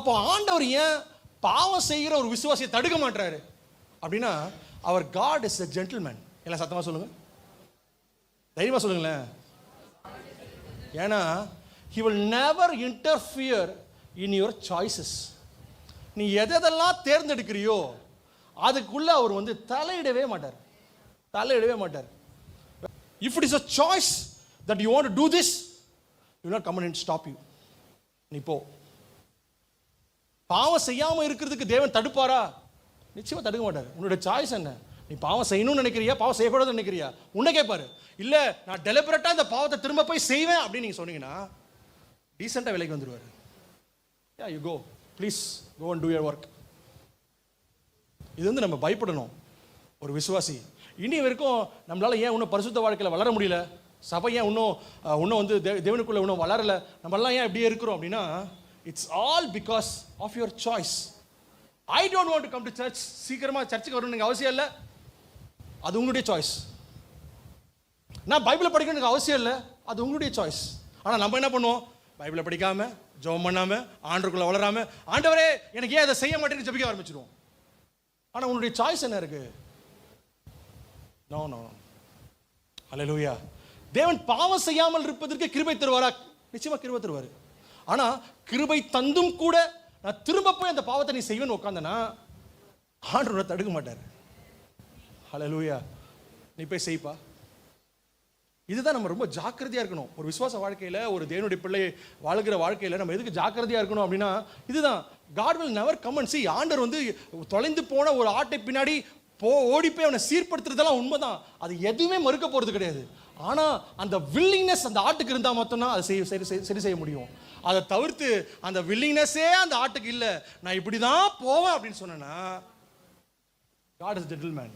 அப்போ ஆண்டவர் ஏன் பாவம் செய்கிற ஒரு விசுவாசியை தடுக்க மாட்டாரு அப்படின்னா, அவர் காட் இஸ் a gentleman. எல்லாம் சத்தமா சொல்லுங்க, தைரியமா சொல்லுங்களேன். ஏன்னா he will never interfere in your choices. நீ எதெல்லாம் தேர்ந்தெடுக்கிறியோ அதுக்குள்ள அவர் வந்து தலையிடவே மாட்டார். If it is a choice that you want to do this, he will not come and stop you. நீ போ. பாவம் செய்யாம இருக்கிறதுக்கு தேவன் தடுப்பாரா? நிச்சயமா தடுக்க மாட்டார். உன்னோட சாய்ஸ் என்ன? நீ பாவம் செய்யணும்னு நினைக்கிறியா, பாவம் செய்யக்கூடாதுன்னு நினைக்கிறியா? உன்னை கேட்பாரு. இல்ல நான் டெலிபரேட்டா இந்த பாவத்தை திரும்ப போய் செய்வேன் அப்படின்னு நீங்க சொன்னீங்கன்னா டீசெண்டா விலைக்கு வந்துருவாரு. Yeah you go, please go and do your work. இது வந்து நம்ம பயப்படணும். ஒரு விசுவாசி இனி வரைக்கும் நம்மளால ஏன் இன்னும் பரிசுத்த வாழ்க்கையில் வளர முடியல, சபை ஏன் இன்னும் வந்து தேவனுக்குள்ள இன்னும் வளரல, நம்மளாம் ஏன் இப்படியே இருக்கிறோம் அப்படின்னா, it's all because of your choice. I don't want to come to church. சீக்கிரமா சர்ச்சுக்கு வரணும்னு அவசியம் இல்லை, அது உங்களுடைய சாய்ஸ். நான் பைபிளை படிக்கணும்னு அவசியம் இல்லை, அது உங்களுடைய சாய்ஸ். ஆனால் நம்ம என்ன பண்ணுவோம்? பைபிளை படிக்காம, ஜெபம் பண்ணாம, ஆண்டவருக்குள்ள வளராம, ஆண்டவரே எனக்கு ஏன் அதை செய்ய மாட்டேன்னு ஜெபிக்க ஆரம்பிச்சிடுவோம். ஆனால் உன்னுடைய சாய்ஸ் என்ன இருக்கு? No no. ஹல்லேலூயா. தேவன் பாவம் செய்யாமல் இருப்பதற்கு கிருபை தருவாரா? நிச்சயமா கிருபை தருவார். ஆனா கிருபை தந்தும் கூட நான் திரும்ப போய் அந்த பாவத்தை நீ செய்வேன்னு உட்காந்தனா ஆண்டவர் தடுக்க மாட்டார். ஹல்லேலூயா. நீ போய் செய்ப்பா. இதுதான் நம்ம ரொம்ப ஜாக்கிரதையா இருக்கணும். ஒரு விசுவாச வாழ்க்கையில, ஒரு தேவனுடைய பிள்ளை வாழ்கிற வாழ்க்கையில நம்ம எதுக்கு ஜாக்கிரதையா இருக்கணும் அப்படின்னா, இதுதான். God will never come and see. ஆண்டவர் வந்து தொலைந்து போன ஒரு ஆட்டை பின்னாடி ஓடி போய் அவனை சீர்படுத்துறதெல்லாம் உண்மைதான், அது எதுவுமே மறுக்க போறது கிடையாது. ஆனா அந்த வில்லிங்னஸ் அந்த ஆட்டுக்கு இருந்தா மட்டும்தான் அதை சரி செய்ய முடியும். அதை தவிர்த்து அந்த வில்லிங்னஸே அந்த ஆட்டுக்கு இல்லை, நான் இப்படிதான் போவேன் அப்படின்னு சொன்னேன்னா, God is a gentleman.